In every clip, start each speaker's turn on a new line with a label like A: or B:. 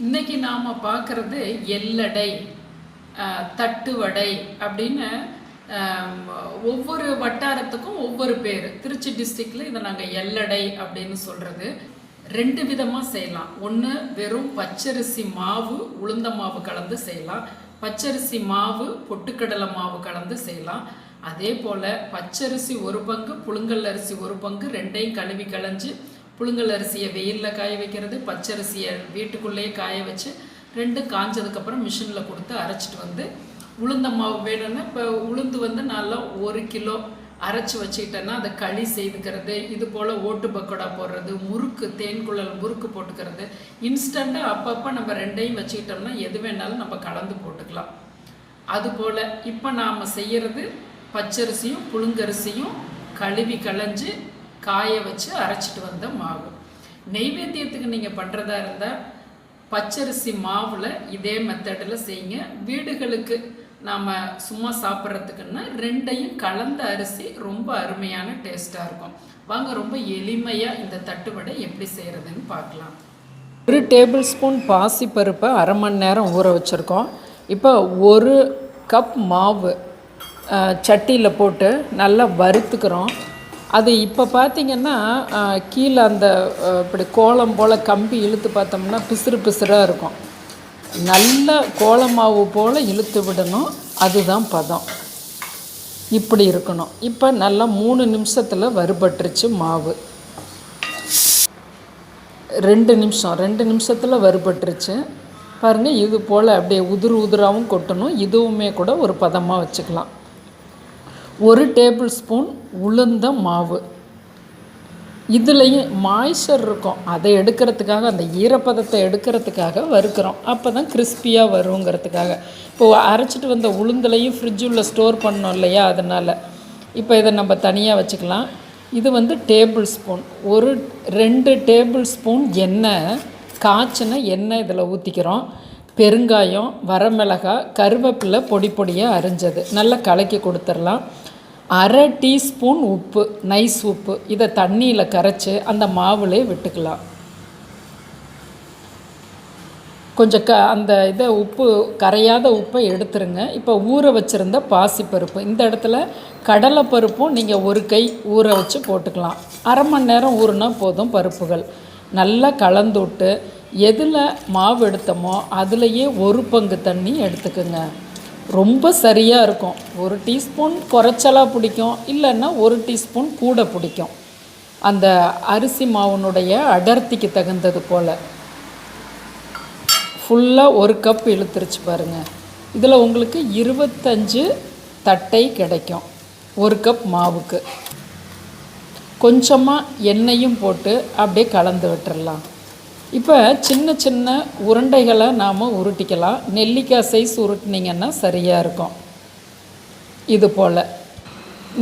A: இன்னைக்கு நாம் பார்க்குறது எள்ளடை, தட்டு வடை அப்படின்னு ஒவ்வொரு வட்டாரத்துக்கும் ஒவ்வொரு பேர். திருச்சி டிஸ்ட்ரிக்டில் இதை நாங்கள் எள்ளடை அப்படின்னு சொல்கிறது. ரெண்டு விதமாக செய்யலாம். ஒன்று வெறும் பச்சரிசி மாவு உளுந்த மாவு கலந்து செய்யலாம். பச்சரிசி மாவு பொட்டுக்கடலை மாவு கலந்து செய்யலாம். அதே போல் பச்சரிசி ஒரு பங்கு புழுங்கல் அரிசி ஒரு பங்கு ரெண்டையும் கழுவி களைஞ்சி புழுங்கல் அரிசியை வெயிலில் காய வைக்கிறது, பச்சரிசியை வீட்டுக்குள்ளேயே காய வச்சு ரெண்டும் காஞ்சதுக்கப்புறம் மிஷினில் கொடுத்து அரைச்சிட்டு வந்து உளுந்த மாவு வேணும்னா இப்போ உளுந்து வந்து நல்லா 1 கிலோ அரைச்சி வச்சுக்கிட்டேன்னா அதை களி செய்துக்கிறது, இது போல் ஓட்டு பக்கோடா போடுறது, முறுக்கு தேன்குழல் முறுக்கு போட்டுக்கிறது. இன்ஸ்டண்ட்டாக அப்பப்போ நம்ம ரெண்டையும் வச்சுக்கிட்டோம்னா எது வேணாலும் நம்ம கலந்து போட்டுக்கலாம். அதுபோல் இப்போ நாம் செய்கிறது பச்சரிசியும் புழுங்கரிசியும் கழுவி களைஞ்சி காய வச்சு அரைச்சிட்டு வந்த மாவு. நெய்வேத்தியத்துக்கு நீங்கள் பண்ணுறதா இருந்தால் பச்சரிசி மாவில் இதே மெத்தடில் செய்யுங்க. வீடுகளுக்கு நாம் சும்மா சாப்பிட்றதுக்குன்னா ரெண்டையும் கலந்த அரிசி ரொம்ப அருமையான டேஸ்ட்டாக இருக்கும். வாங்க ரொம்ப எளிமையாக இந்த தட்டுவடை எப்படி செய்கிறதுன்னு பார்க்கலாம். 1 டேபிள் ஸ்பூன் பாசிப்பருப்பை அரை மணி நேரம் ஊற வச்சுருக்கோம். இப்போ 1 கப் மாவு சட்டியில் போட்டு நல்லா வறுத்துக்கிறோம். அது இப்போ பார்த்திங்கன்னா கீழே அந்த இப்படி கோலம் போல் கம்பி இழுத்து பார்த்தோம்னா பிசுறு பிசுறாக இருக்கும். நல்ல கோலமாவு போல் இழுத்து விடணும், அதுதான் பதம். இப்படி இருக்கணும். இப்போ நல்லா 3 நிமிஷத்தில் வறுபட்டுருச்சு மாவு. 2 நிமிஷத்தில் வறுபட்டுருச்சு பாருங்கள். இது போல் அப்படியே உதிராகவும் கொட்டணும். இதுவுமே கூட ஒரு பதமாக வச்சுக்கலாம். 1 டேபிள் ஸ்பூன் உளுந்த மாவு. இதுலேயும் மாய்ச்சர் இருக்கும், அதை எடுக்கிறதுக்காக, அந்த ஈரப்பதத்தை எடுக்கிறதுக்காக வறுக்கிறோம். அப்போ தான் கிறிஸ்பியாக வருங்கிறதுக்காக. இப்போது அரைச்சிட்டு வந்த உளுந்துலையும் ஃப்ரிட்ஜுள்ள ஸ்டோர் பண்ணோம் இல்லையா, அதனால் இப்போ இதை நம்ம தனியாக வச்சுக்கலாம். இது வந்து டேபிள் ஸ்பூன். 2 டேபிள் ஸ்பூன் எண்ணெய், காய்ச்சின எண்ணெய் இதில் ஊற்றிக்கிறோம். பெருங்காயம், வரமிளகாய், கருவேப்பிலை பொடி பொடியாக அரிஞ்சது நல்லா கலக்கி கொடுத்துடலாம். 1/2 டீஸ்பூன் உப்பு, நைஸ் உப்பு, இதை தண்ணியில் கரைச்சி அந்த மாவுலே விட்டுக்கலாம். கொஞ்சம் அந்த இதை உப்பு கரையாத உப்பை எடுத்துருங்க. இப்போ ஊற வச்சுருந்த பாசிப்பருப்பு, இந்த இடத்துல கடலைப்பருப்பும் நீங்கள் 1 கை ஊற வச்சு போட்டுக்கலாம். அரை மணி நேரம் ஊறினா போதும் பருப்புகள். நல்லா கலந்து விட்டு எதில் மாவு எடுத்தோமோ அதுலேயே 1 பங்கு தண்ணி எடுத்துக்குங்க. ரொம்ப சரியாக இருக்கும். 1 டீஸ்பூன் குறைச்சலாக பிடிக்கும், இல்லைன்னா 1 டீஸ்பூன் கூட பிடிக்கும். அந்த அரிசி மாவுனுடைய அடர்த்திக்கு தகுந்தது போல். ஃபுல்லாக 1 கப் இழுத்துருச்சு பாருங்கள். இதில் உங்களுக்கு 25 தட்டை கிடைக்கும் 1 கப் மாவுக்கு. கொஞ்சமாக எண்ணெயும் போட்டு அப்படியே கலந்து விட்டுறலாம். இப்போ சின்ன சின்ன உருண்டைகளை நாம் உருட்டிக்கலாம். நெல்லிக்காய் சைஸ் உருட்டினீங்கன்னா சரியாக இருக்கும். இது போல்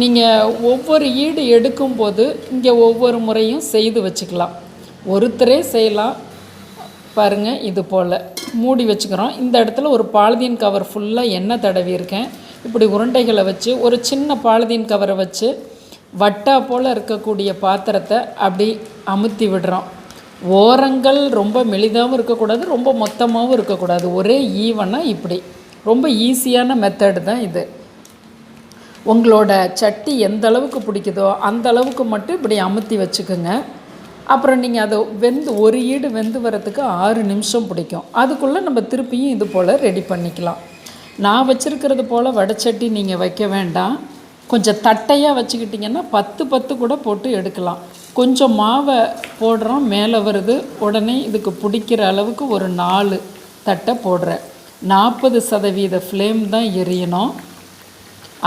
A: நீங்கள் ஒவ்வொரு ஈடு எடுக்கும்போது இங்கே ஒவ்வொரு முறையும் செய்து வச்சுக்கலாம். ஒருத்தரே செய்யலாம் பாருங்கள். இது போல் மூடி வச்சுக்கிறோம். இந்த இடத்துல ஒரு பாலிதீன் கவர் ஃபுல்லாக எண்ணெய் தடவி இருக்கேன். இப்படி உருண்டைகளை வச்சு ஒரு சின்ன பாலிதீன் கவரை வச்சு வட்டா போல் இருக்கக்கூடிய பாத்திரத்தை அப்படி அமுத்தி விடுறோம். ஓரங்கள் ரொம்ப மெலிதாகவும் இருக்கக்கூடாது, ரொம்ப மொத்தமாகவும் இருக்கக்கூடாது, ஒரே ஈவனாக. இப்படி ரொம்ப ஈஸியான மெத்தடு தான் இது. உங்களோட சட்டி எந்த அளவுக்கு பிடிக்குதோ அந்த அளவுக்கு மட்டும் இப்படி அமுத்தி வச்சுக்கோங்க. அப்புறம் நீங்கள் அதை ஒரு ஈடு வெந்து வரத்துக்கு 6 நிமிஷம் பிடிக்கும். அதுக்குள்ளே நம்ம திருப்பியும் இது போல் ரெடி பண்ணிக்கலாம். நான் வச்சுருக்கிறது போல் வடைச்சட்டி நீங்கள் வைக்க வேண்டாம். கொஞ்சம் தட்டையாக வச்சுக்கிட்டிங்கன்னா 10 கூட போட்டு எடுக்கலாம். கொஞ்சம் மாவை போடுறோம், மேலே வருது, உடனே இதுக்கு பிடிக்கிற அளவுக்கு ஒரு 4 தட்டை போடுறேன். 40% ஃப்ளேம் தான் எரியணும்,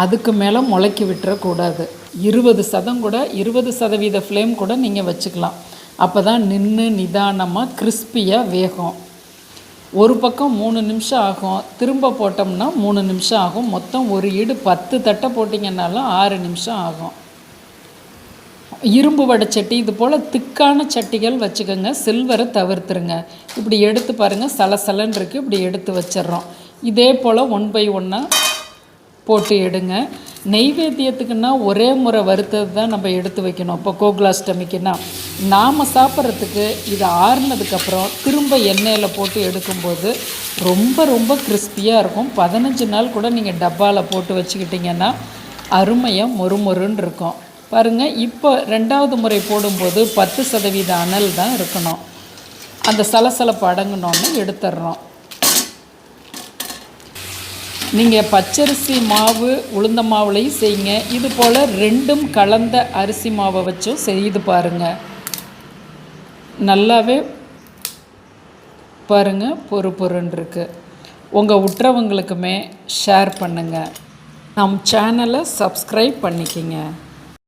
A: அதுக்கு மேலே முளைக்கி விட்டுறக்கூடாது. 20% ஃப்ளேம் கூட நீங்கள் வச்சுக்கலாம். அப்போ தான் நின்று நிதானமாக கிறிஸ்பியாக வேகும். ஒரு பக்கம் 3 நிமிஷம் ஆகும், திரும்ப போட்டோம்னா 3 நிமிஷம் ஆகும். மொத்தம் ஒரு ஈடு 10 தட்டை போட்டிங்கன்னாலும் 6 நிமிஷம் ஆகும். இரும்பு வடைச்சட்டி இது போல் திக்கான சட்டிகள் வச்சுக்கோங்க. சில்வரை தவிர்த்துருங்க. இப்படி எடுத்து பாருங்கள், சலசலன்னு இருக்குது. இப்படி எடுத்து வச்சிட்றோம். இதே போல் 1 by 1 போட்டு எடுங்க. நெய்வேத்தியத்துக்குன்னா ஒரே முறை வறுத்தது தான் நம்ம எடுத்து வைக்கணும். இப்போ கோகுலாஷ்டமிக்குன்னா நாம் சாப்பிட்றதுக்கு இது ஆறுனதுக்கப்புறம் திரும்ப எண்ணெயில் போட்டு எடுக்கும்போது ரொம்ப ரொம்ப கிறிஸ்பியாக இருக்கும். 15 நாள் கூட நீங்கள் டப்பாவில் போட்டு வச்சுக்கிட்டிங்கன்னா அருமையாக மொறுமொறுன்னு இருக்கும். பாருங்கள், இப்போ 2வது முறை போடும்போது 10% அனல் தான் இருக்கணும். அந்த சலசலப்பு அடங்கினோன்னு எடுத்துடுறோம். நீங்கள் பச்சரிசி மாவு உளுந்த மாவுலையும் செய்யுங்க. இது போல் 2ம் கலந்த அரிசி மாவை வச்சும் செய்து பாருங்கள். நல்லாவே பாருங்கள் பொறுன்னு இருக்குது. உங்கள் உற்றவங்களுக்குமே ஷேர் பண்ணுங்கள். நம் சேனலை சப்ஸ்கிரைப் பண்ணிக்கிங்க.